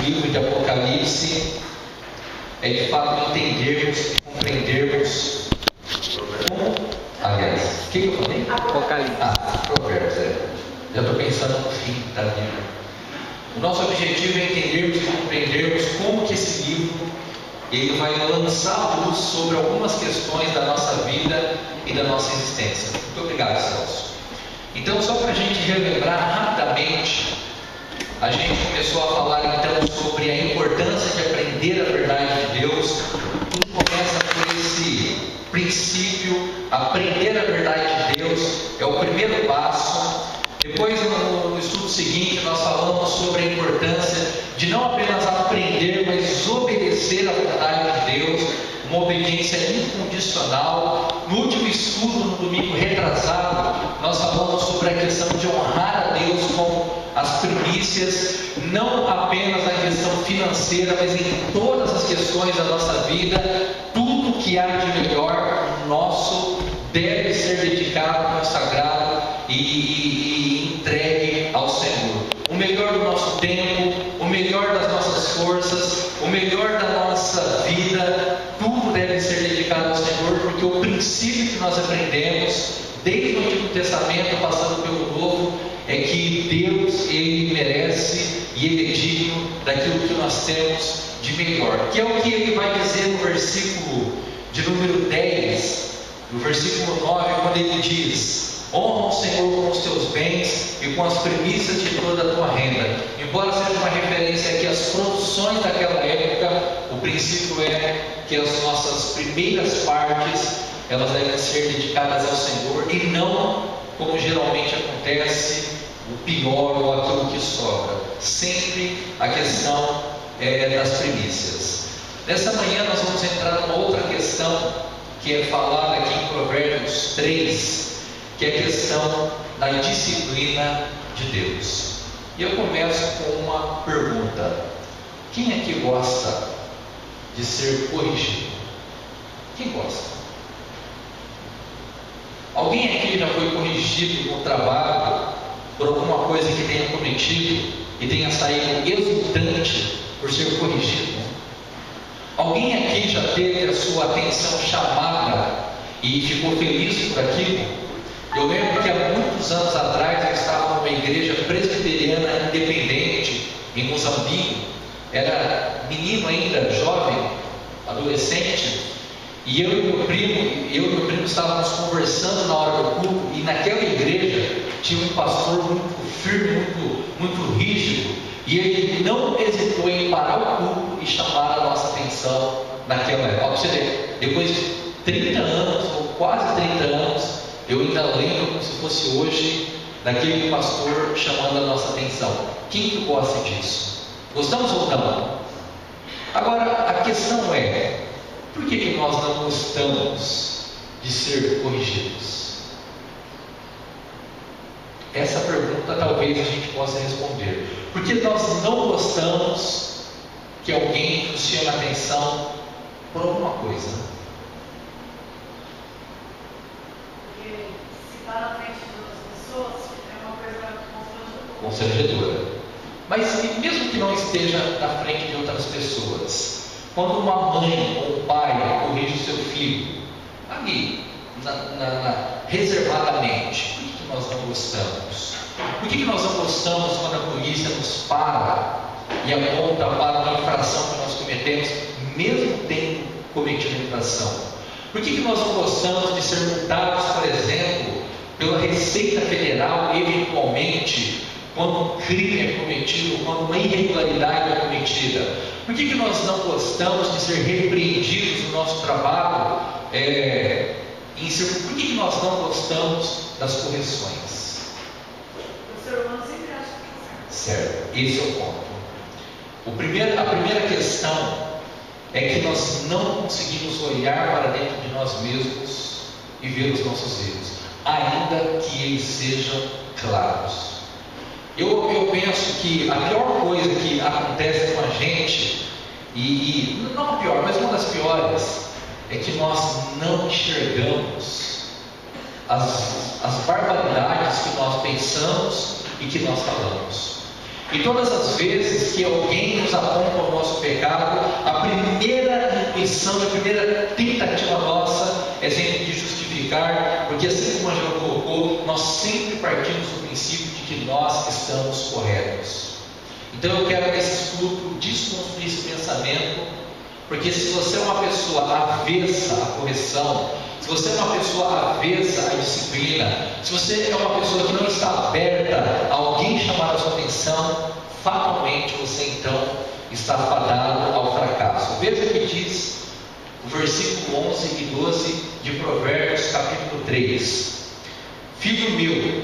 livro de Apocalipse é de fato entendermos, compreendermos como, aliás, o que eu falei? Apocalipse. Provérbios, já estou pensando no fim da Bíblia. O nosso objetivo é entendermos e compreendermos como que esse livro ele vai lançar luz sobre algumas questões da nossa vida e da nossa existência. Muito obrigado, Celso. Então, só para a gente relembrar rapidamente, a gente começou a falar então sobre a importância de aprender a verdade de Deus. Tudo começa por esse princípio, aprender a verdade de Deus é o primeiro passo. Depois, no estudo seguinte, nós falamos sobre a importância de não apenas aprender, mas obedecer à vontade de Deus, uma obediência incondicional. No último estudo, no domingo retrasado, nós falamos sobre a questão de honrar a Deus com as primícias, não apenas na questão financeira, mas em todas as questões da nossa vida. Tudo que há de melhor nosso deve ser dedicado, consagrado e entregue ao Senhor. O melhor do nosso tempo, o melhor das nossas forças, o melhor da nossa vida, tudo deve ser dedicado ao Senhor, porque o princípio que nós aprendemos desde o Antigo Testamento, passando pelo Novo, é que Deus, Ele merece e Ele é digno daquilo que nós temos de melhor, que é o que Ele vai dizer no versículo de número 10, no versículo 9, quando Ele diz: honra o Senhor com os teus bens e com as primícias de toda a tua renda. Embora seja uma referência aqui às produções daquela época, o princípio é que as nossas primeiras partes, elas devem ser dedicadas ao Senhor e não, como geralmente acontece, o pior ou aquilo que sobra. Sempre a questão é das primícias. Nessa manhã nós vamos entrar numa outra questão que é falada aqui em Provérbios 3, que é a questão da disciplina de Deus. E eu começo com uma pergunta: quem aqui gosta de ser corrigido? Quem gosta? Alguém aqui já foi corrigido no trabalho por alguma coisa que tenha cometido e tenha saído exultante por ser corrigido? Alguém aqui já teve a sua atenção chamada e ficou feliz por aquilo? Eu lembro que há muitos anos atrás eu estava numa igreja presbiteriana independente em Moçambique. Era menino ainda, jovem, adolescente, e eu e meu primo estávamos conversando na hora do culto, e naquela igreja tinha um pastor muito firme, muito rígido, e ele não hesitou em parar o culto e chamar a nossa atenção naquela época. Para você ver, depois de 30 anos, ou quase 30 anos, eu ainda lembro como se fosse hoje, daquele pastor chamando a nossa atenção. Quem que gosta disso? Gostamos ou não? Agora, a questão é: por que nós não gostamos de ser corrigidos? Essa pergunta talvez a gente possa responder. Porque nós não gostamos que alguém nos chame a atenção por alguma coisa. Na frente de outras pessoas é uma coisa constrangedora. Mas mesmo que não esteja na frente de outras pessoas, quando uma mãe ou um pai corrige o seu filho ali, reservadamente, por que nós não gostamos? Por que nós não gostamos quando a polícia nos para e aponta para uma infração que nós cometemos, mesmo tendo cometido a infração? Por que nós não gostamos de ser multados, por exemplo, pela Receita Federal, eventualmente, quando um crime é cometido, quando uma irregularidade é cometida? Por que nós não gostamos de ser repreendidos no nosso trabalho? Por que nós não gostamos das correções? O ser humano sempre acha que é certo. Esse é o ponto. A primeira questão é que nós não conseguimos olhar para dentro de nós mesmos e ver os nossos erros, ainda que eles sejam claros. Eu penso que a pior coisa que acontece com a gente, e não a pior, mas uma das piores, é que nós não enxergamos as barbaridades que nós pensamos e que nós falamos. E todas as vezes que alguém nos aponta o nosso pecado, a primeira intuição, a primeira tentativa nossa é sempre de justificar, porque assim como a Angela colocou, nós sempre partimos do princípio de que nós estamos corretos. Então eu quero nesse estudo desconstruir esse pensamento, porque se você é uma pessoa avessa à correção, se você é uma pessoa avessa à disciplina, se você é uma pessoa que não está aberta a alguém chamar a sua atenção, fatalmente você então está fadado ao fracasso. Veja o que diz o versículo 11 e 12 de Provérbios capítulo 3. Filho meu,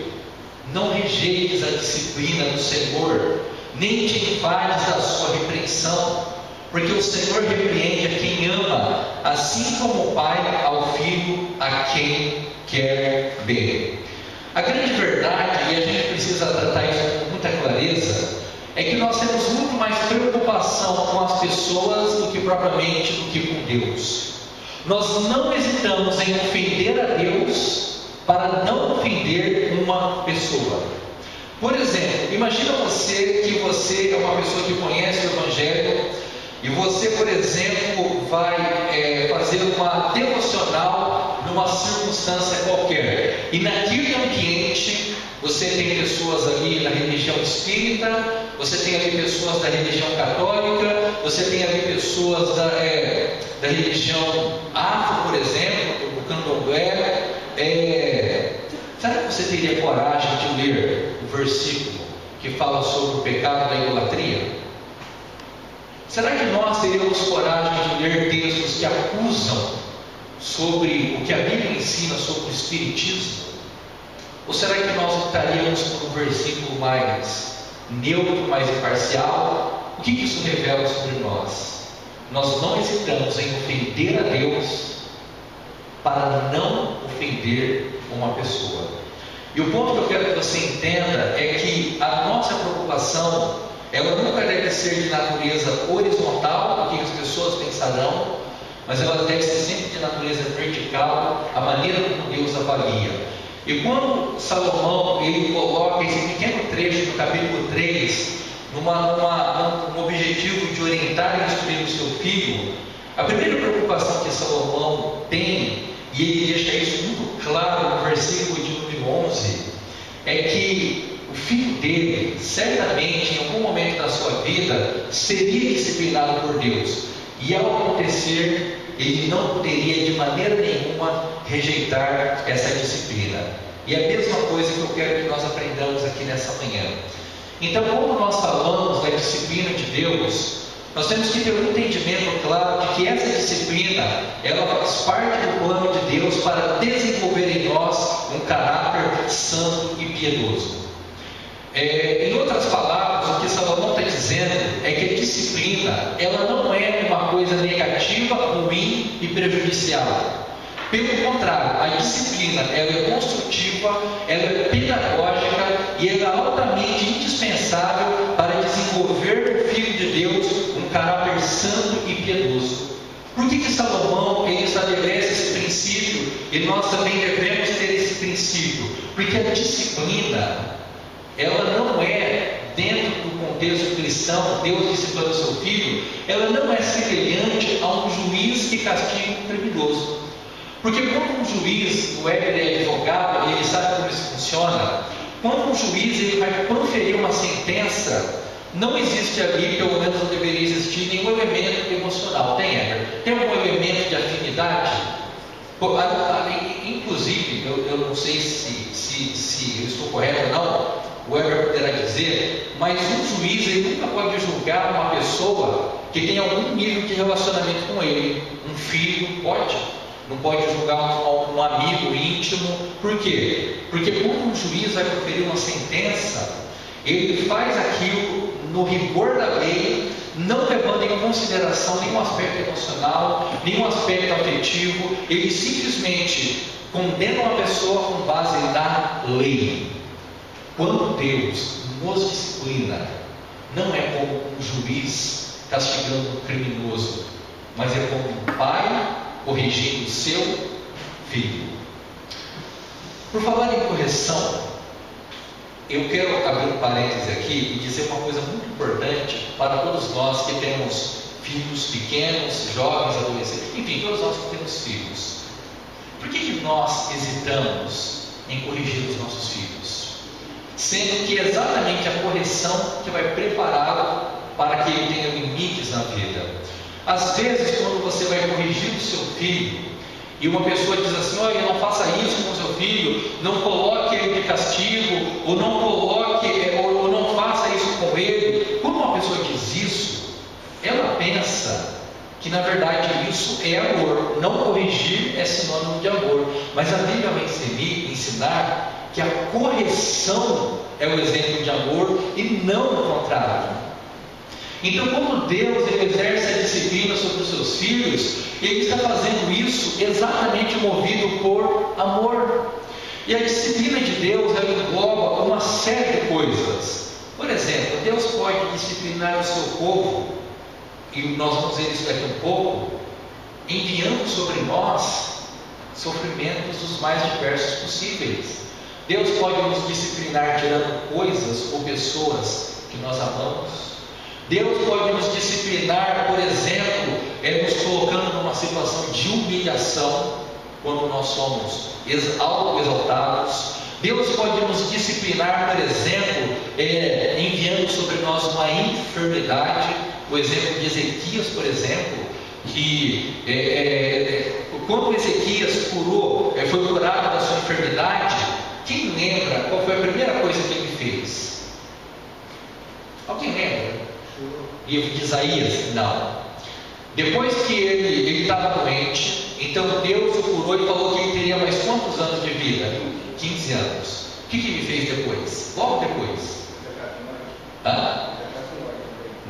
não rejeites a disciplina do Senhor, nem te enfades da sua repreensão, porque o Senhor repreende a quem ama, assim como o pai ao filho a quem quer bem. A grande verdade, e a gente precisa tratar isso com muita clareza, é que nós temos muito mais preocupação com as pessoas do que propriamente do que com Deus. Nós não hesitamos em ofender a Deus para não ofender uma pessoa. Por exemplo, imagina que você é uma pessoa que conhece o Evangelho e você, por exemplo, vai fazer uma devocional numa circunstância qualquer. E naquele ambiente você tem pessoas ali da religião espírita, você tem ali pessoas da religião católica, você tem ali pessoas da religião afro, por exemplo, do candomblé. Será que você teria coragem de ler o versículo que fala sobre o pecado da idolatria? Será que nós teríamos coragem de ler textos que acusam sobre o que a Bíblia ensina sobre o Espiritismo? Ou será que nós optaríamos por um versículo mais neutro, mais imparcial? O que isso revela sobre nós? Nós não hesitamos em ofender a Deus para não ofender uma pessoa. E o ponto que eu quero que você entenda é que a nossa preocupação, ela nunca deve ser de natureza horizontal, o que as pessoas pensarão, mas ela deve ser sempre de natureza vertical, a maneira como Deus avalia. E quando Salomão ele coloca esse pequeno trecho do capítulo 3, num objetivo de orientar e instruir o seu filho, a primeira preocupação que Salomão tem, e ele deixa isso muito claro no versículo de número 11, é que o filho dele, certamente, em algum momento da sua vida, seria disciplinado por Deus. E ao acontecer, ele não poderia de maneira nenhuma rejeitar essa disciplina. E é a mesma coisa que eu quero que nós aprendamos aqui nessa manhã. Então, quando nós falamos da disciplina de Deus, nós temos que ter um entendimento claro de que essa disciplina, ela faz parte do plano de Deus para desenvolver em nós um caráter santo e piedoso. Em outras palavras, o que Salomão está dizendo é que a disciplina, ela não é uma coisa negativa, ruim e prejudicial. Pelo contrário, a disciplina, ela é construtiva, ela é pedagógica e ela é altamente indispensável para desenvolver no Filho de Deus um caráter santo e piedoso. Por que Salomão ele estabelece esse princípio e nós também devemos ter esse princípio? Porque a disciplina, ela não é, dentro do contexto cristão, Deus disciplinando o seu filho, ela não é semelhante a um juiz que castiga um criminoso. Porque quando um juiz, o Éder é advogado, ele sabe como isso funciona, quando um juiz ele vai proferir uma sentença, não existe ali, pelo menos não deveria existir, nenhum elemento emocional. Tem, Éder? Tem algum elemento de afinidade? Inclusive, eu não sei se eu estou correto ou não, o Éder poderá dizer, mas um juiz ele nunca pode julgar uma pessoa que tem algum nível de relacionamento com ele. Um filho pode. Não pode julgar um amigo íntimo. Por quê? Porque quando um juiz vai proferir uma sentença, ele faz aquilo no rigor da lei, não levando em consideração nenhum aspecto emocional, nenhum aspecto afetivo. Ele simplesmente condena uma pessoa com base na lei. Quando Deus nos disciplina, não é como um juiz castigando um criminoso, mas é como um pai corrigindo o seu filho. Por falar em correção, eu quero abrir um parêntese aqui e dizer uma coisa muito importante para todos nós que temos filhos pequenos, jovens, adolescentes, enfim, todos nós que temos filhos. Por que nós hesitamos em corrigir os nossos filhos? Sendo que é exatamente a correção que vai prepará-lo para que ele tenha limites na vida. Às vezes, quando você vai corrigir o seu filho, e uma pessoa diz assim: olha, não faça isso com o seu filho, não coloque ele de castigo, ou não coloque, ou não faça isso com ele. Quando uma pessoa diz isso, ela pensa que na verdade isso é amor. Não corrigir é sinônimo de amor, mas a Bíblia vai ensinar que a correção é o exemplo de amor e não o contrário. Então, quando Deus ele exerce a disciplina sobre os seus filhos, Ele está fazendo isso exatamente movido por amor. E a disciplina de Deus ela engloba uma série de coisas. Por exemplo, Deus pode disciplinar o seu povo, e nós vamos ver isso daqui um pouco, enviando sobre nós sofrimentos dos mais diversos possíveis. Deus pode nos disciplinar tirando coisas ou pessoas que nós amamos. Deus pode nos disciplinar, por exemplo, nos colocando numa situação de humilhação, quando nós somos auto-exaltados. Deus pode nos disciplinar, por exemplo, enviando sobre nós uma enfermidade. O exemplo de Ezequias, por exemplo, que quando Ezequias foi curado da sua enfermidade, quem lembra qual foi a primeira coisa que ele fez? Alguém lembra? Livro de Isaías? Não. Depois que ele estava doente, então Deus o curou e falou que ele teria mais quantos anos de vida? 15 anos. O que ele fez depois? Logo depois?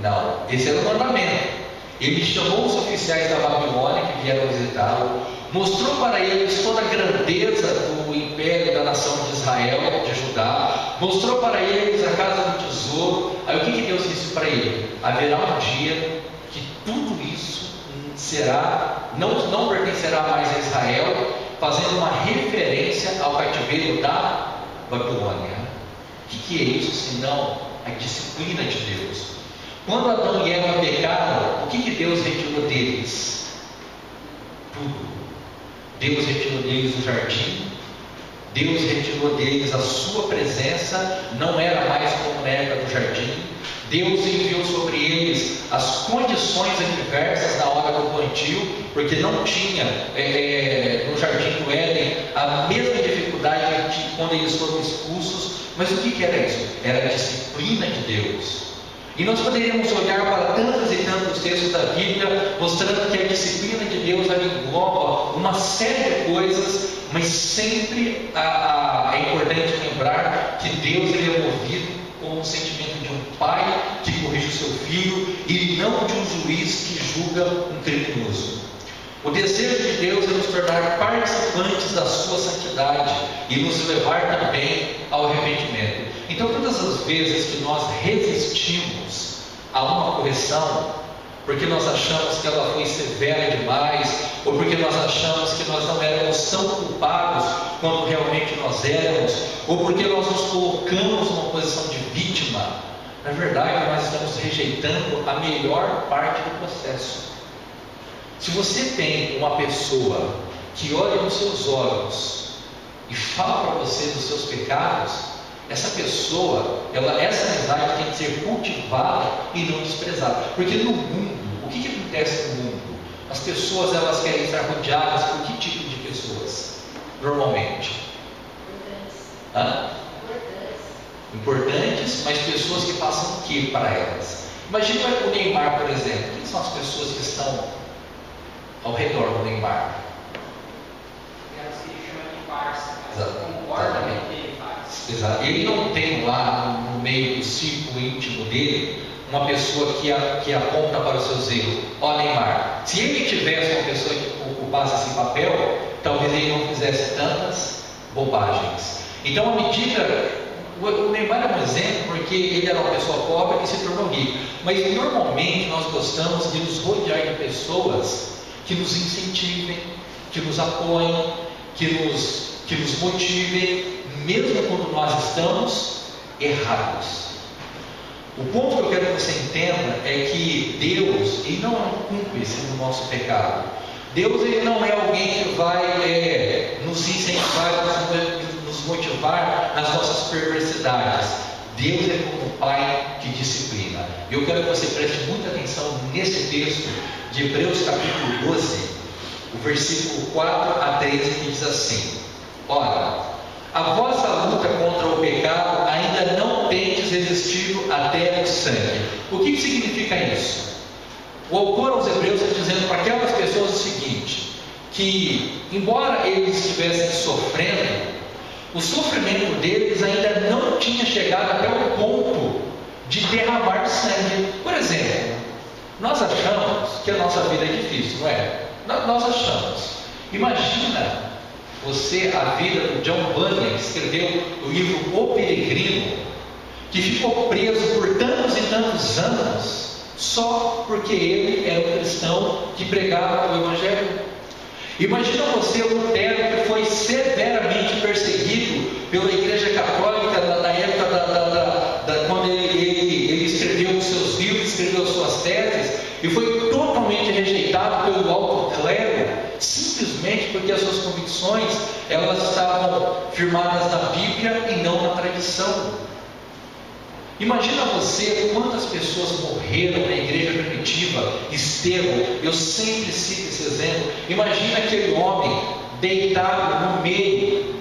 Não, esse era o mandamento. Ele chamou os oficiais da Babilônia que vieram visitá-lo, mostrou para eles toda a grandeza do império da nação de Israel, de Judá, mostrou para eles a casa do tesouro. Aí o que Deus disse para ele? Haverá um dia que tudo isso não pertencerá mais a Israel, fazendo uma referência ao cativeiro da Babilônia. O que é isso senão a disciplina de Deus? Quando Adão e Eva pecaram, o que Deus retirou deles? Tudo. Deus retirou deles o jardim, Deus retirou deles a sua presença, não era mais como na época do jardim. Deus enviou sobre eles as condições adversas na hora do plantio, porque não tinha no jardim do Éden a mesma dificuldade que quando eles foram expulsos. Mas o que era isso? Era a disciplina de Deus. E nós poderíamos olhar para tantos e tantos textos da Bíblia, mostrando que a disciplina de Deus engloba uma série de coisas, mas sempre é importante lembrar que Deus ele é movido com o sentimento de um pai que corrige o seu filho e não de um juiz que julga um criminoso. O desejo de Deus é nos tornar participantes da sua santidade e nos levar também ao arrependimento. Então, todas as vezes que nós resistimos a uma correção, porque nós achamos que ela foi severa demais, ou porque nós achamos que nós não éramos tão culpados quanto realmente nós éramos, ou porque nós nos colocamos numa posição de vítima, na verdade nós estamos rejeitando a melhor parte do processo. Se você tem uma pessoa que olha nos seus olhos e fala para você dos seus pecados, essa pessoa, essa amizade tem que ser cultivada e não desprezada. Porque no mundo, o que acontece no mundo? As pessoas elas querem estar rodeadas por que tipo de pessoas? Normalmente? Importantes, mas pessoas que passam o que para elas? Imagina o Neymar, por exemplo. Quem são as pessoas que estão ao redor do Neymar? Elas se chamam de parça. Exatamente. Exato. Ele não tem lá no meio do círculo íntimo dele uma pessoa que aponta para os seus erros. Ó Neymar, se ele tivesse uma pessoa que ocupasse esse papel, talvez ele não fizesse tantas bobagens. Então, à medida, o Neymar é um exemplo porque ele era uma pessoa pobre e se tornou rico. Mas normalmente nós gostamos de nos rodear de pessoas que nos incentivem, que nos apoiem, que nos motivem, mesmo quando nós estamos errados. O ponto que eu quero que você entenda é que Deus, Ele não é um cúmplice do nosso pecado. Deus, Ele não é alguém que vai nos incentivar, nos motivar nas nossas perversidades. Deus é como um Pai que disciplina. Eu quero que você preste muita atenção nesse texto de Hebreus capítulo 12, o versículo 4 a 13, que diz assim: ora, a vossa luta contra o pecado ainda não tendes resistido até o sangue. O que significa isso? O autor aos Hebreus está dizendo para aquelas pessoas o seguinte: que embora eles estivessem sofrendo, o sofrimento deles ainda não tinha chegado até o ponto de derramar sangue. Por exemplo, nós achamos que a nossa vida é difícil, não é? Nós achamos. Imagina você a vida do John Bunyan, que escreveu o livro O Peregrino, que ficou preso por tantos e tantos anos só porque ele era um cristão que pregava o Evangelho. Imagina você, Lutero, que foi severamente perseguido pela Igreja Católica na época quando ele escreveu os seus livros, escreveu suas teses, e foi totalmente rejeitado pelo alto clero, simplesmente porque as suas convicções elas estavam firmadas na Bíblia e não na tradição. Imagina você quantas pessoas morreram na igreja primitiva. Estevão, eu sempre cito esse exemplo. Imagina aquele homem deitado no meio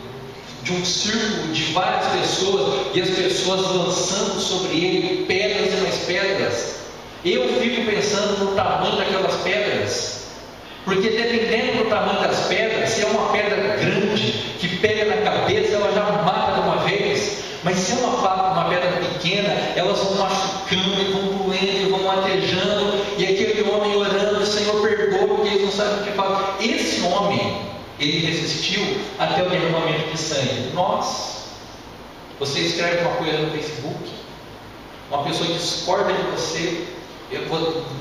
de um círculo de várias pessoas e as pessoas lançando sobre ele pedras e mais pedras. Eu fico pensando no tamanho daquelas pedras, porque dependendo do tamanho das pedras, se é uma pedra grande que pega na cabeça, ela já mata de uma vez. Mas se é uma pedra pequena, elas vão machucando e vão doendo e vão latejando, e aquele homem orando: Senhor, perdoa, porque eles não sabem o que falar. Esse homem, ele resistiu até o derramamento de sangue. Você escreve uma coisa no Facebook, uma pessoa discorda de você,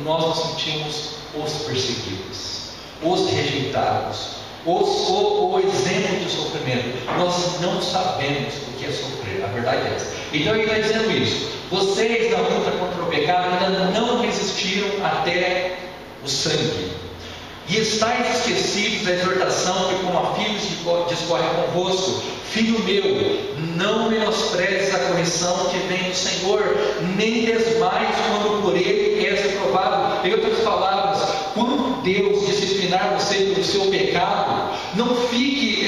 nós nos sentimos os perseguidos, os rejeitados, o exemplo de sofrimento. Nós não sabemos o que é sofrer, a verdade é essa. Então ele está dizendo isso: vocês na luta contra o pecado ainda não resistiram até o sangue, e estáis esquecidos da exortação que como a filhos discorre convosco. Filho meu, não menosprezes a correção que vem do Senhor, nem desmaies quando por ele és reprovado. Em outras palavras, quando Deus disciplinar você pelo seu pecado, não fique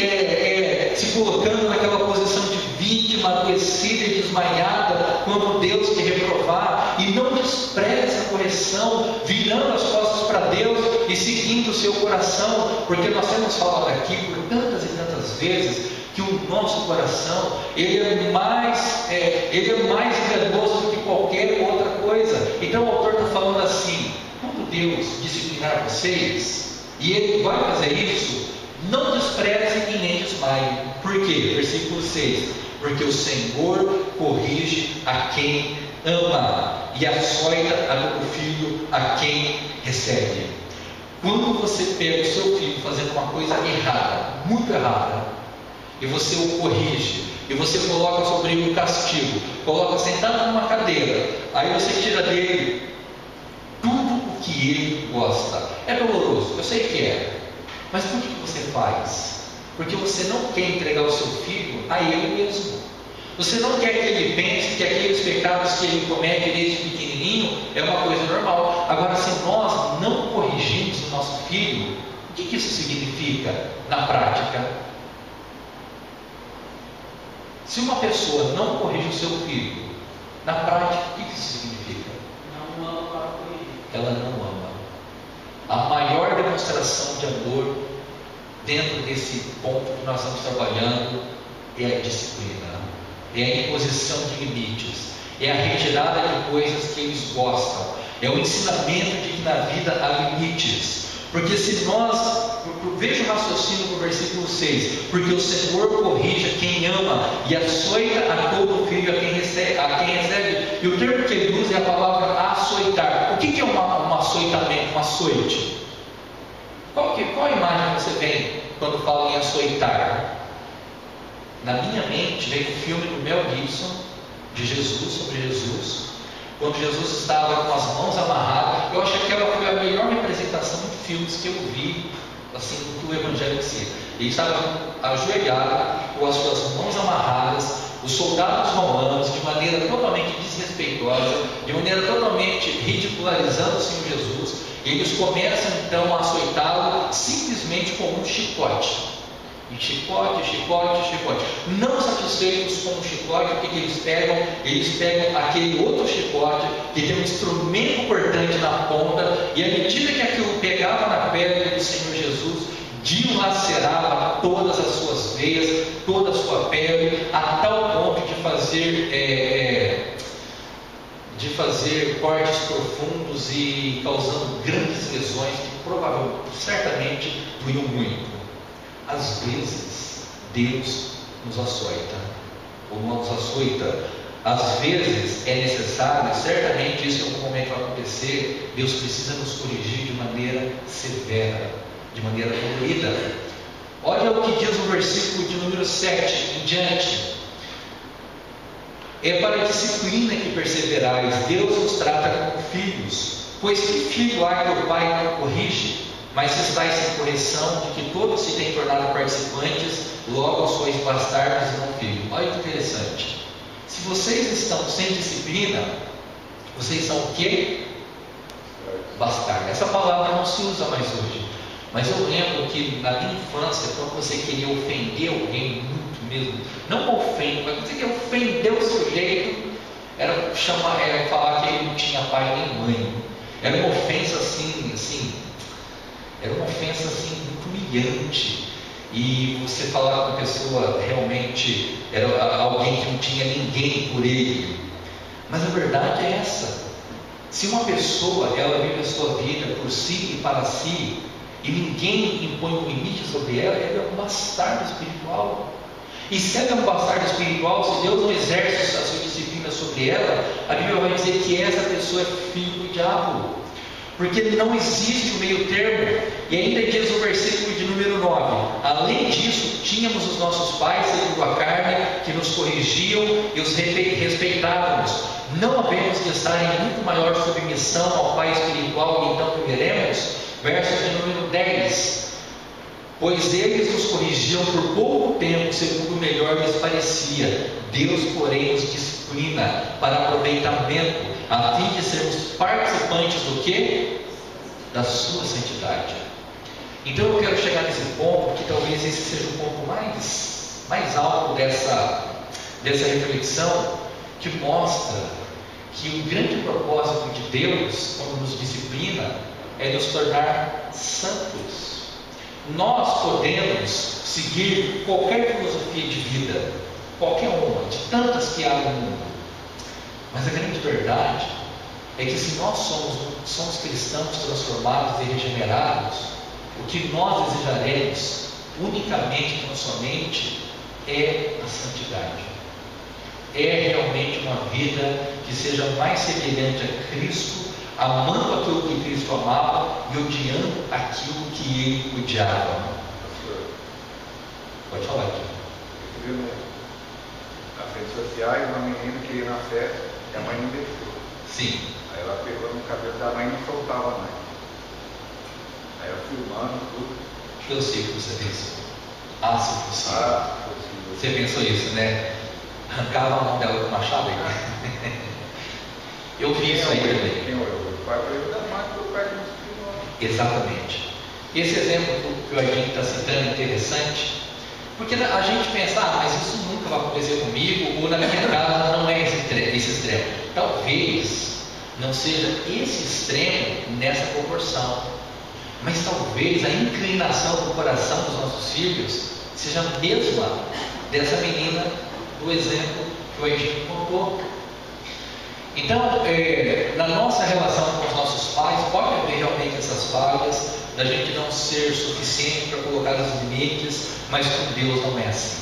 se colocando naquela posição de vítima, adoecida e desmaiada quando Deus te reprovar, e não despreze a correção, virando as costas para Deus e seguindo o seu coração, porque nós temos falado aqui por tantas e tantas vezes que o nosso coração ele é mais enganoso do que qualquer outra coisa. Então o autor está falando assim: quando Deus disciplinar vocês, e Ele vai fazer isso, não despreze e nem desmaie. Por quê? Versículo 6: porque o Senhor corrige a quem ama e açoita a todo filho a quem recebe. Quando você pega o seu filho fazendo uma coisa errada, muito errada, e você o corrige, e você coloca sobre ele o castigo, coloca sentado numa cadeira, aí você tira dele tudo o que ele gosta. É doloroso, eu sei que é, mas por que você faz? Porque você não quer entregar o seu filho a ele mesmo. Você não quer que ele pense que aqueles pecados que ele comete desde pequenininho é uma coisa normal. Agora, se nós não corrigimos o nosso filho, o que isso significa na prática? Se uma pessoa não corrige o seu filho, na prática, o que isso significa? Não ama para corrigir. Ela não ama. A maior demonstração de amor dentro desse ponto que nós estamos trabalhando é a disciplina, é a imposição de limites, é a retirada de coisas que eles gostam, é o ensinamento de que na vida há limites. Porque se nós, veja o raciocínio do versículo 6: porque o Senhor corrige a quem ama e açoita a todo filho a quem recebe. E o termo que ele usa é a palavra açoitar. O que é um açoitamento, um açoite? Qual imagem você tem quando fala em açoitar? Na minha mente vem o filme do Mel Gibson, de Jesus, sobre Jesus, quando Jesus estava com as mãos amarradas. Eu acho que aquela foi a melhor representação de filmes que eu vi, assim, do que o Evangelho em si. Ele estava ajoelhado, com as suas mãos amarradas, os soldados romanos, de maneira totalmente desrespeitosa, de maneira totalmente ridicularizando o Senhor Jesus. Eles começam então a açoitá-lo simplesmente com um chicote. E chicote, chicote, chicote. Não satisfeitos com o chicote, o que eles pegam? Eles pegam aquele outro chicote que tem um instrumento cortante na ponta, e à medida que aquilo pegava na pele do Senhor Jesus, dilacerava todas as suas veias, toda a sua pele, a tal ponto de fazer cortes profundos e causando grandes lesões que provavelmente, certamente, doíam muito. Às vezes, Deus nos açoita, ou não nos açoita. Às vezes é necessário, certamente isso em algum momento vai acontecer. Deus precisa nos corrigir de maneira severa, de maneira dolorida. Olha o que diz o versículo de número 7 em diante. É para a disciplina que perseverais. Deus nos trata como filhos. Pois que filho há que o pai não corrige? Mas se estáis sem correção, de que todos se têm tornado participantes, logo sois bastardos e não filhos. Olha que interessante. Se vocês estão sem disciplina, vocês são o quê? Bastardos. Essa palavra não se usa mais hoje. Mas eu lembro que na minha infância, quando você queria ofender alguém muito mesmo, não ofende, mas você queria ofender o sujeito, era falar que ele não tinha pai nem mãe. Era uma ofensa era uma ofensa assim muito humilhante. E você falar com a pessoa realmente era alguém que não tinha ninguém por ele. Mas a verdade é essa. Se uma pessoa ela vive a sua vida por si e para si, e ninguém impõe um limite sobre ela, ela é um bastardo espiritual. E se ela é um bastardo espiritual, se Deus não exerce a sua disciplina sobre ela, a Bíblia vai dizer que essa pessoa é filho do diabo. Porque não existe o meio termo. E ainda diz o versículo de número 9: além disso, tínhamos os nossos pais segundo a carne, que nos corrigiam e os respeitávamos. Não havemos de estar em muito maior submissão ao Pai espiritual, e então viveremos? Verso de número 10: pois eles nos corrigiam por pouco tempo, segundo o melhor lhes parecia. Deus, porém, nos disciplina para aproveitamento, a fim de sermos participantes do quê? Da sua santidade. Então eu quero chegar nesse ponto, que talvez esse seja o ponto mais alto dessa reflexão, que mostra que o grande propósito de Deus, quando nos disciplina, é nos tornar santos. Nós podemos seguir qualquer filosofia de vida, qualquer uma, de tantas que há no mundo. Mas a grande verdade é que se nós somos cristãos transformados e regenerados, o que nós desejaremos unicamente, tão somente, é a santidade. É realmente uma vida que seja mais semelhante a Cristo, amando aquilo que Cristo amava e odiando aquilo que Ele odiava. Pode falar aqui. Eu vi nas redes sociais uma menina que ia na festa e a mãe não deixou. Sim. Aí ela pegou no cabelo da mãe e não soltava mais. Aí eu filmando tudo. Eu sei que você pensou. Se possível. Você pensou isso, né? Arrancava a mão dela com o machado aí. Eu vi isso aí também. O pai foi da mãe que o pai não se filmou. Exatamente. Esse exemplo que o Adinho está citando é interessante, porque a gente pensa, mas isso nunca vai acontecer comigo, ou na minha casa não é esse extremo. Talvez não seja esse extremo nessa proporção, mas talvez a inclinação do coração dos nossos filhos seja a mesma dessa menina do exemplo que o Adinho contou. Então, na nossa relação com os nossos pais, pode haver realmente essas falhas, da gente não ser suficiente para colocar os limites, mas com Deus não é assim.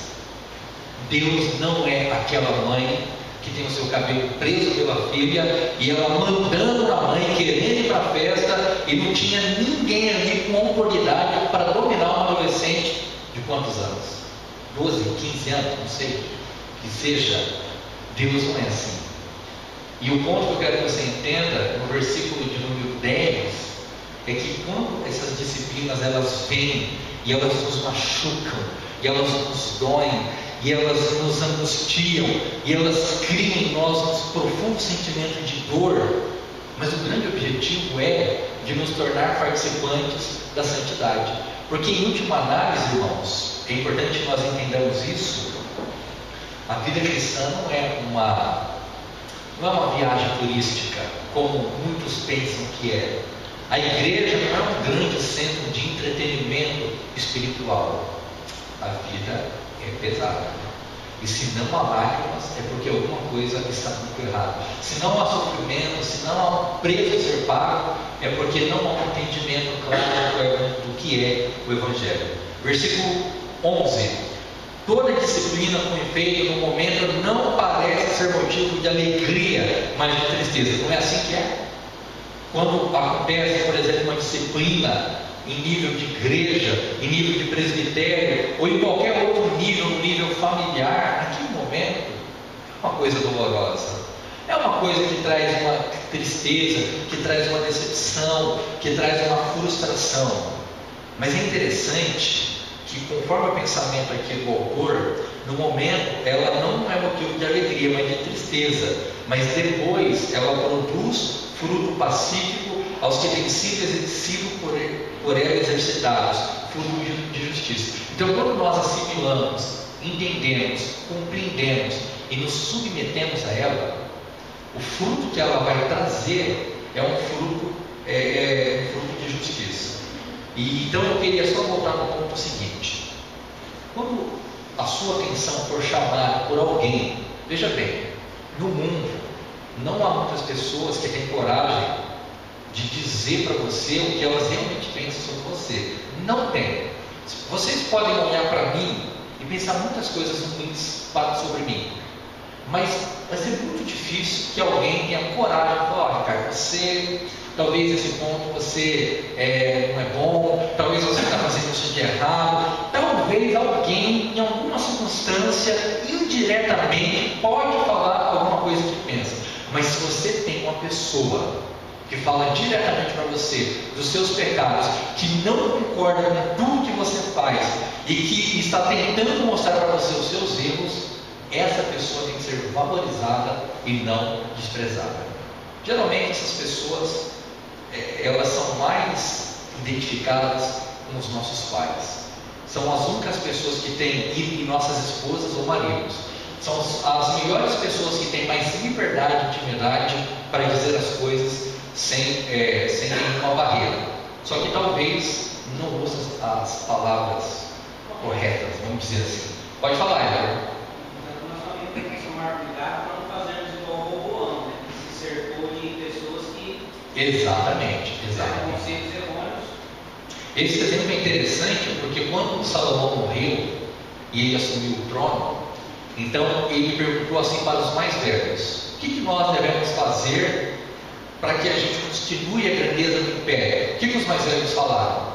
Deus não é aquela mãe que tem o seu cabelo preso pela filha e ela mandando na mãe, querendo ir para a festa, e não tinha ninguém ali com autoridade para dominar uma adolescente de quantos anos? 12, 15 anos, não sei, que seja. Deus não é assim. E o ponto que eu quero que você entenda, no versículo de número 10, é que quando essas disciplinas elas vêm, e elas nos machucam, e elas nos doem, e elas nos angustiam, e elas criam em nós um profundo sentimento de dor, mas o grande objetivo é de nos tornar participantes da santidade. Porque em última análise, irmãos, é importante que nós entendamos isso. A vida cristã não é uma viagem turística, como muitos pensam que é. A igreja não é um grande centro de entretenimento espiritual. A vida é pesada. E se não há lágrimas, é porque alguma coisa está muito errada. Se não há sofrimento, se não há um preço a ser pago, é porque não há um entendimento claro do que é o Evangelho. Versículo 11. Toda disciplina com efeito no momento não parece ser motivo de alegria, mas de tristeza. Não é assim que é? Quando acontece, por exemplo, uma disciplina em nível de igreja, em nível de presbitério, ou em qualquer outro nível, no nível familiar, naquele momento, é uma coisa dolorosa. É uma coisa que traz uma tristeza, que traz uma decepção, que traz uma frustração. Mas é interessante que, conforme o pensamento aqui do autor, no momento ela não é motivo de alegria, mas de tristeza. Mas depois ela produz fruto pacífico aos que têm sido por ela exercitados, fruto de justiça. Então, quando nós assimilamos, entendemos, compreendemos e nos submetemos a ela, o fruto que ela vai trazer é um fruto de justiça. E então eu queria só voltar no ponto seguinte: quando a sua atenção for chamada por alguém, veja bem, no mundo não há muitas pessoas que têm coragem de dizer para você o que elas realmente pensam sobre você. Não tem. Vocês podem olhar para mim e pensar muitas coisas ruins sobre mim, mas vai ser muito difícil que alguém tenha coragem de falar: Ricardo, você, talvez esse ponto você não é bom, talvez você está fazendo isso de errado. Talvez alguém, em alguma circunstância, indiretamente, pode falar alguma coisa que pensa. Mas se você tem uma pessoa que fala diretamente para você dos seus pecados, que não concorda com tudo que você faz e que está tentando mostrar para você os seus erros, essa pessoa tem que ser valorizada e não desprezada. Geralmente essas pessoas elas são mais identificadas com os nossos pais. São as únicas pessoas que têm, e nossas esposas ou maridos, são as melhores pessoas que têm mais liberdade e intimidade para dizer as coisas sem nenhuma barreira. Só que talvez não usem as palavras corretas, vamos dizer assim. Pode falar, Edgar. Então nós também temos que tomar cuidado para não fazermos igual o Roboão, né? Que se cercou de pessoas que Exatamente. conceitos errôneos. Esse exemplo é interessante porque quando Salomão morreu e ele assumiu o trono, então ele perguntou assim para os mais velhos: o que nós devemos fazer para que a gente continue a grandeza do império? O que os mais velhos falaram?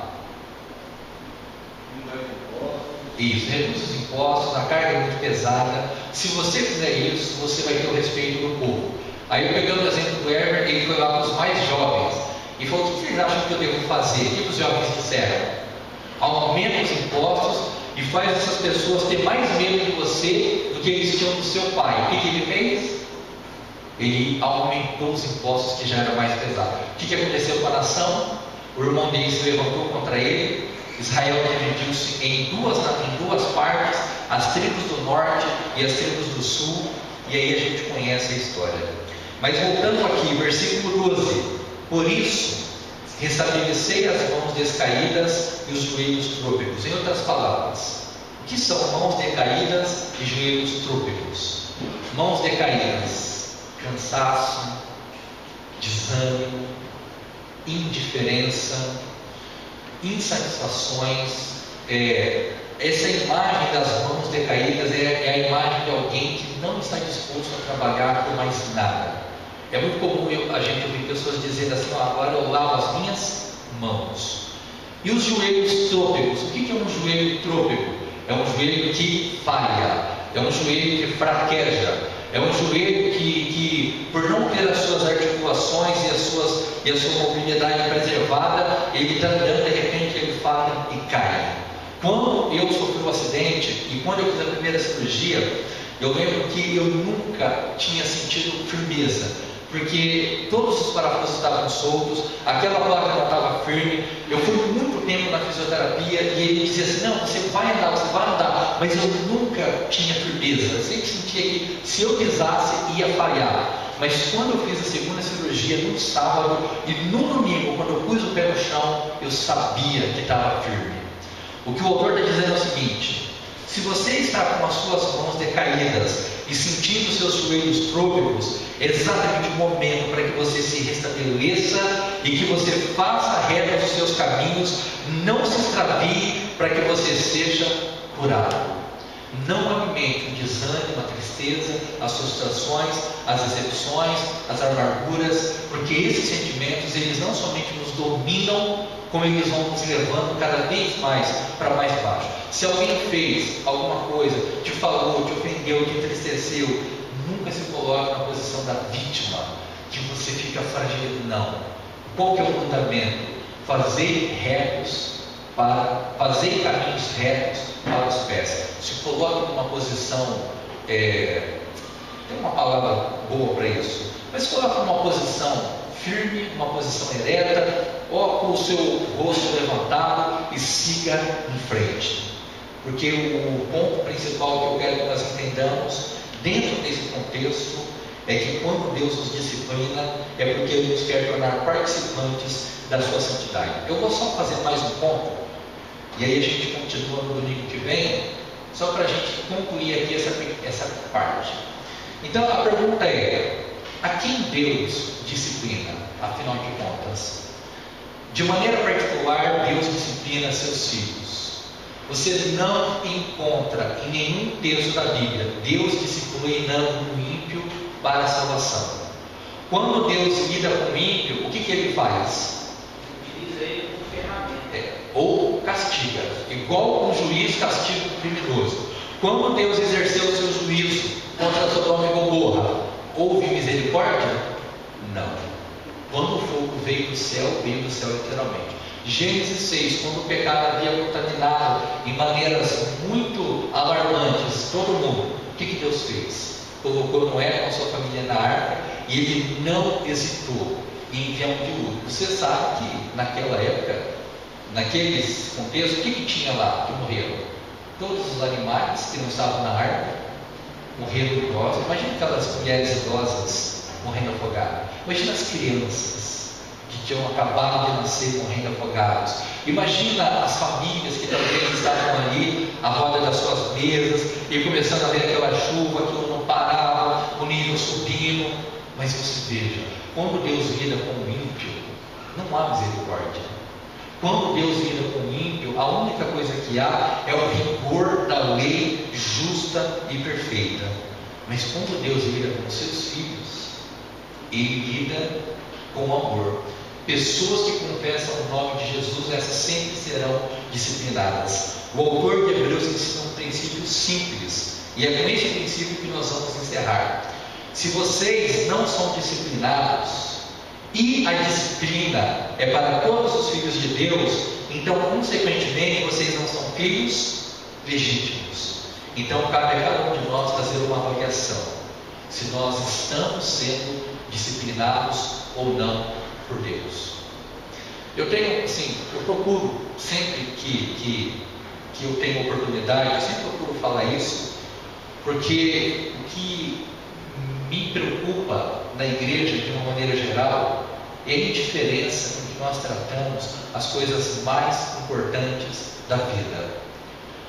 Isso, reduz os impostos, a carga é muito pesada. Se você fizer isso, você vai ter o respeito do povo. Aí, pegando o exemplo do Herbert, ele foi lá para os mais jovens e falou: o que vocês acham que eu devo fazer? O que os jovens disseram? Aumenta os impostos e faz essas pessoas ter mais medo de você do que eles tinham do seu pai. O que ele fez? Ele aumentou os impostos que já eram mais pesados. O que aconteceu com a nação? O irmão dele se levantou contra ele. Israel dividiu-se em duas partes, as tribos do norte e as tribos do sul, e aí a gente conhece a história. Mas voltando aqui, versículo 12: por isso, restabelecei as mãos descaídas e os joelhos trôpegos. Em outras palavras, o que são mãos decaídas e joelhos trôpegos? Mãos decaídas: cansaço, desânimo, indiferença, insatisfações. Essa imagem das mãos decaídas é a imagem de alguém que não está disposto a trabalhar por mais nada. É muito comum a gente ouvir pessoas dizendo assim: agora eu lavo as minhas mãos. E os joelhos trôpegos? O que é um joelho trôpego? É um joelho que falha, é um joelho que fraqueja, É um joelho que por não ter as suas articulações e a sua mobilidade preservada, ele está andando, de repente ele fala e cai. Quando eu sofri um acidente e quando eu fiz a primeira cirurgia, eu lembro que eu nunca tinha sentido firmeza, porque todos os parafusos estavam soltos, aquela placa não estava firme. Eu fui muito tempo na fisioterapia e ele dizia assim: não, você vai andar, mas eu nunca tinha firmeza. Eu sempre sentia que se eu pisasse ia falhar. Mas quando eu fiz a segunda cirurgia no sábado e no domingo, quando eu pus o pé no chão, eu sabia que estava firme. O que o autor está dizendo é o seguinte: se você está com as suas mãos decaídas e sentindo seus joelhos trôpegos, é exatamente o momento para que você se restabeleça e que você faça reta os seus caminhos, não se extravie, para que você seja curado. Não alimente o desânimo, a tristeza, as frustrações, as decepções, as amarguras, porque esses sentimentos, eles não somente nos dominam, como eles vão nos levando cada vez mais para mais baixo. Se alguém fez alguma coisa, te falou, te ofendeu, te entristeceu, nunca se coloque na posição da vítima, que você fica frágil. Não. Qual que é o fundamento? Fazer caminhos retos para os pés. Se coloque numa posição, tem uma palavra boa para isso, mas se coloque numa posição firme, uma posição ereta, ou com o seu rosto levantado e siga em frente. Porque o ponto principal que eu quero que nós entendamos dentro desse contexto é que quando Deus nos disciplina, é porque Ele nos quer tornar participantes da sua santidade. Eu vou só fazer mais um ponto, e aí a gente continua no domingo que vem, só para a gente concluir aqui essa parte. Então a pergunta é: a quem Deus disciplina, afinal de contas? De maneira particular, Deus disciplina seus filhos. Você não encontra em nenhum texto da Bíblia Deus disciplinando o ímpio para a salvação. Quando Deus lida com o ímpio, o que ele faz? Utiliza ele como ferramenta. Ou castiga, igual um juiz castiga o criminoso. Quando Deus exerceu o seu juízo contra Sodoma e Gomorra, houve misericórdia? Não. Quando o fogo veio do céu literalmente. Gênesis 6, quando o pecado havia contaminado em maneiras muito alarmantes todo mundo, o que Deus fez? Colocou Noé com a sua família na arca e ele não hesitou em enviar um dilúvio. Você sabe que naquela época, naqueles contextos, o que tinha lá que morreram? Todos os animais que não estavam na arca morreram idosos. Imagina aquelas mulheres idosas morrendo afogadas. Imagina as crianças que tinham acabado de nascer morrendo afogados. Imagina as famílias que talvez estavam ali à roda das suas mesas e começando a ver aquela chuva, aquilo não parava, o nível subindo. Mas você veja, quando Deus lida com o ímpio, não há misericórdia. Quando Deus lida com o ímpio, a única coisa que há é o rigor da lei justa e perfeita. Mas quando Deus lida com seus filhos, Ele lida com amor. Pessoas que confessam o nome de Jesus, essas sempre serão disciplinadas. O autor de Hebreus ensina um princípio simples, e é com esse princípio que nós vamos encerrar. Se vocês não são disciplinados, e a disciplina é para todos os filhos de Deus, então consequentemente vocês não são filhos legítimos. Então cabe a cada um de nós fazer uma avaliação, se nós estamos sendo disciplinados ou não por Deus. Eu tenho, assim, eu procuro sempre que eu tenho oportunidade, eu sempre procuro falar isso, porque o que me preocupa na igreja de uma maneira geral é a indiferença com que nós tratamos as coisas mais importantes da vida.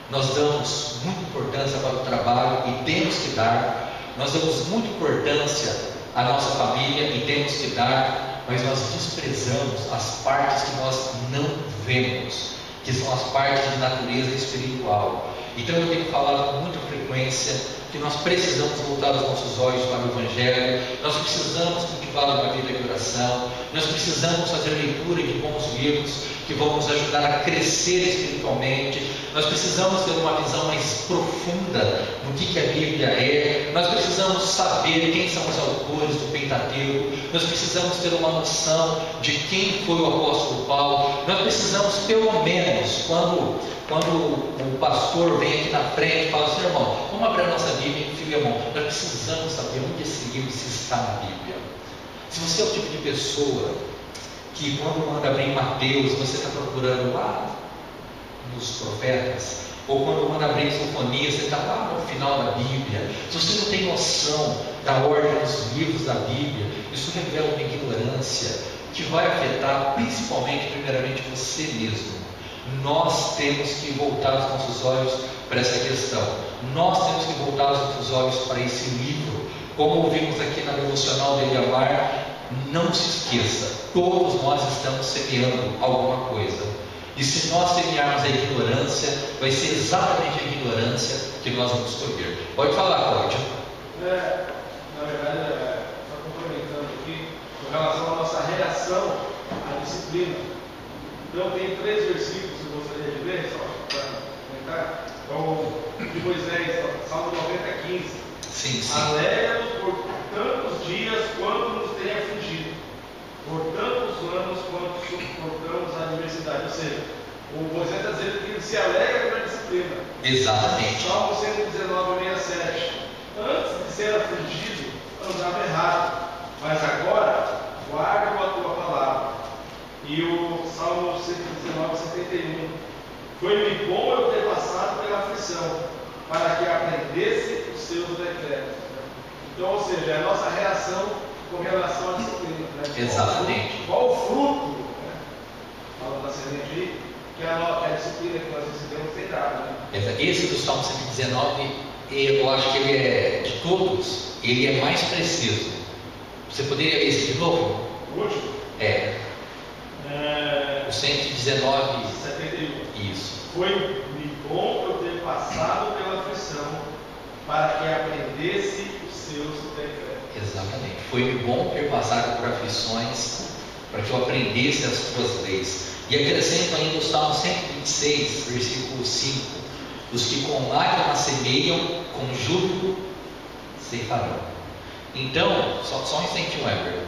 Nós damos muita importância para o trabalho e temos que dar, nós damos muita importância à nossa família e temos que dar, mas nós desprezamos as partes que nós não vemos, que são as partes de natureza espiritual. Então eu tenho falado com muita frequência que nós precisamos voltar os nossos olhos para o Evangelho, nós precisamos cultivar uma vida de oração, nós precisamos fazer leitura de bons livros que vão nos ajudar a crescer espiritualmente. Nós precisamos ter uma visão mais profunda do que a Bíblia é. Nós precisamos saber quem são os autores do Pentateuco. Nós precisamos ter uma noção de quem foi o apóstolo Paulo. Nós precisamos, pelo menos, quando o pastor vem aqui na frente e fala assim: irmão, vamos abrir a nossa Bíblia em Filemão. Nós precisamos saber onde esse livro se está na Bíblia. Se você é o tipo de pessoa que quando manda abrir em Mateus, você está procurando lá nos profetas, ou quando manda abrir em Sofonias, você está lá no final da Bíblia. Se você não tem noção da ordem dos livros da Bíblia, isso revela uma ignorância que vai afetar principalmente, primeiramente, você mesmo. Nós temos que voltar os nossos olhos para essa questão. Nós temos que voltar os nossos olhos para esse livro. Como ouvimos aqui na devocional de Eliamar, não se esqueça, todos nós estamos semeando alguma coisa. E se nós semearmos a ignorância, vai ser exatamente a ignorância que nós vamos colher. Pode falar, Cláudio. Na verdade, só complementando aqui, com relação à nossa reação à disciplina. Então, tem 3 versículos que eu gostaria de ler, só para comentar. Então, de Moisés, Salmo 90, 15. Sim. Alegra-nos por tantos dias quanto nos tem afligido, por tantos anos quanto suportamos a adversidade. Ou seja, o Moisés está dizendo que ele se alegra pela disciplina. Exatamente. Salmo 119, 67. Antes de ser afligido, andava errado, mas agora guarda a tua palavra. E o Salmo 119, 71. Foi-me bom eu ter passado pela aflição, para que aprendesse os seus decretos. Então, ou seja, é a nossa reação com relação à disciplina. Né? Exatamente. Qual o fruto, né? Falando da semente aí, que a disciplina que nós recebemos tem dado. Né? Esse do Salmo 119, eu acho que ele é, de todos, ele é mais preciso. Você poderia ler esse de novo? O último? O 119, 71. Isso. Foi-me bom eu ter passado pela aflição, para que aprendesse os seus decretos. Exatamente. Foi bom ter passado por aflições, para que eu aprendesse as tuas leis. E acrescento ainda o Salmo 126, versículo 5: os que com lágrimas semeiam, com júbilo ceifarão. Então, só um instantinho, Weber.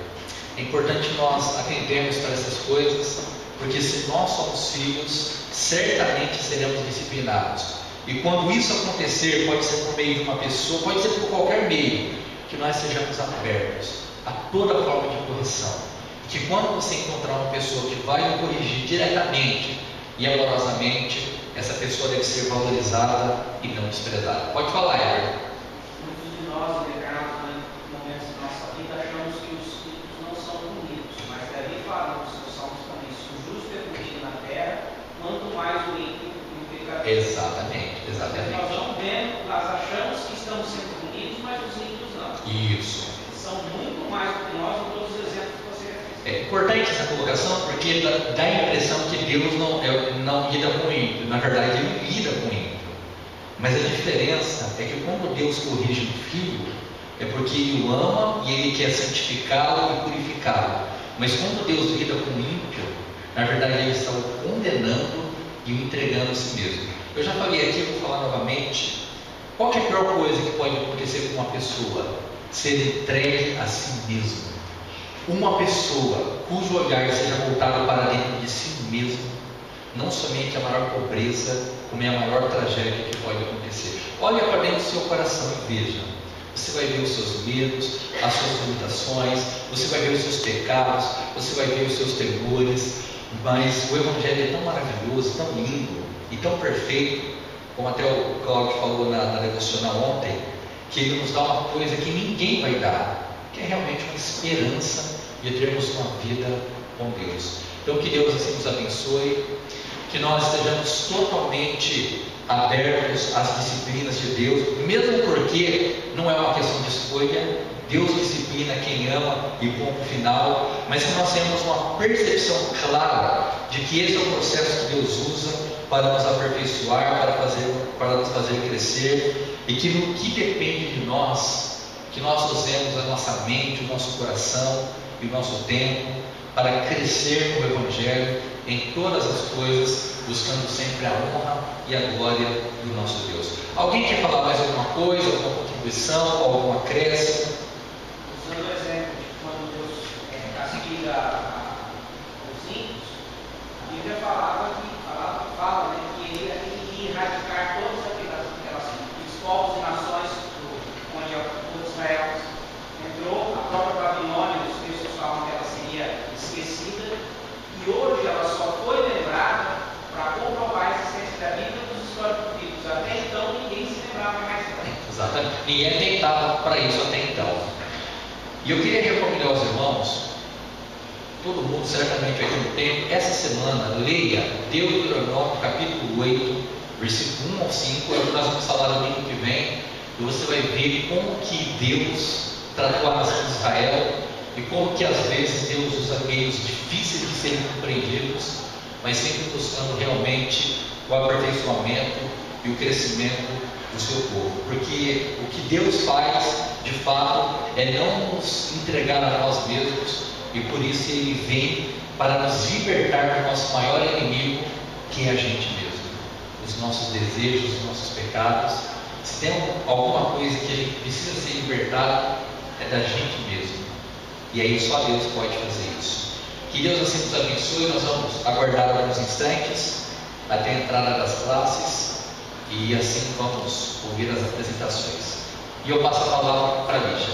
É importante nós atendermos para essas coisas, porque se nós somos filhos, certamente seremos disciplinados. E quando isso acontecer, pode ser por meio de uma pessoa, pode ser por qualquer meio, que nós sejamos abertos a toda forma de correção. Que quando você encontrar uma pessoa que vai lhe corrigir diretamente e amorosamente, essa pessoa deve ser valorizada e não desprezada. Pode falar, Ever. Muitos de nós, em determinados momentos da nossa vida, achamos que os filhos não são bonitos, mas Davi fala nos seus salmos também: se o justo é punido na terra, quanto mais o ímpio e o pecador. Exatamente. Nós vamos vendo, nós achamos que estamos sendo bonitos, mas os ímpios não. Isso. São muito mais do que nós, em todos os exemplos que você fez. É importante essa colocação, porque dá a impressão que Deus não lida com o ímpio. Na verdade, Ele lida com o ímpio. Mas a diferença é que quando Deus corrige um filho, é porque Ele o ama e Ele quer santificá-lo e purificá-lo. Mas quando Deus lida com o ímpio, na verdade Ele está o condenando e o entregando a si mesmo. Eu já falei aqui, vou falar novamente. Qual que é a pior coisa que pode acontecer com uma pessoa? Ser entregue a si mesmo. Uma pessoa cujo olhar seja voltado para dentro de si mesmo, não somente a maior pobreza, como é a maior tragédia que pode acontecer. Olha para dentro do seu coração e veja. Você vai ver os seus medos, as suas limitações, você vai ver os seus pecados, você vai ver os seus temores. Mas o Evangelho é tão maravilhoso, tão lindo e tão perfeito, como até o Cláudio falou na devocional ontem, que Ele nos dá uma coisa que ninguém vai dar, que é realmente uma esperança de termos uma vida com Deus. Então que Deus assim nos abençoe, que nós estejamos totalmente abertos às disciplinas de Deus, mesmo porque não é uma questão de escolha. Deus disciplina quem ama e ponto final, mas que nós tenhamos uma percepção clara de que esse é o processo que Deus usa para nos aperfeiçoar, para nos fazer crescer, e que no que depende de nós, que nós usemos a nossa mente, o nosso coração, e o nosso tempo para crescer no Evangelho em todas as coisas, buscando sempre a honra e a glória do nosso Deus. Alguém quer falar mais alguma coisa, alguma contribuição, algum acréscimo? Usando o exemplo de quando Deus castiga os ímpios, a Bíblia fala, né, que ele iria erradicar todas aqueles povos e nações onde o povo de Israel entrou. A própria Babilônia, os textos falam que ela seria esquecida, e hoje ela só foi lembrada para comprovar a existência da Bíblia dos históricos bíblicos. Até então ninguém se lembrava mais dela. Exatamente. Ninguém tentava para isso até então. E eu queria recomendar aos irmãos, todo mundo certamente vai ter um tempo, essa semana, leia Deuteronômio capítulo 8, versículo 1 ao 5, é o que nós vamos falar domingo que vem, e você vai ver como que Deus tratou a nação de Israel, e como que às vezes Deus usa meios difíceis de serem compreendidos, mas sempre buscando realmente o aperfeiçoamento e o crescimento do seu povo. Porque o que Deus faz, de fato, é não nos entregar a nós mesmos, e por isso Ele vem para nos libertar do nosso maior inimigo, que é a gente mesmo, os nossos desejos, os nossos pecados. Se tem alguma coisa que a gente precisa ser libertado, é da gente mesmo. E aí só Deus pode fazer isso. Que Deus assim nos abençoe. Nós vamos aguardar alguns instantes até a entrada das classes, e assim vamos ouvir as apresentações. E eu passo a palavra para a Lígia.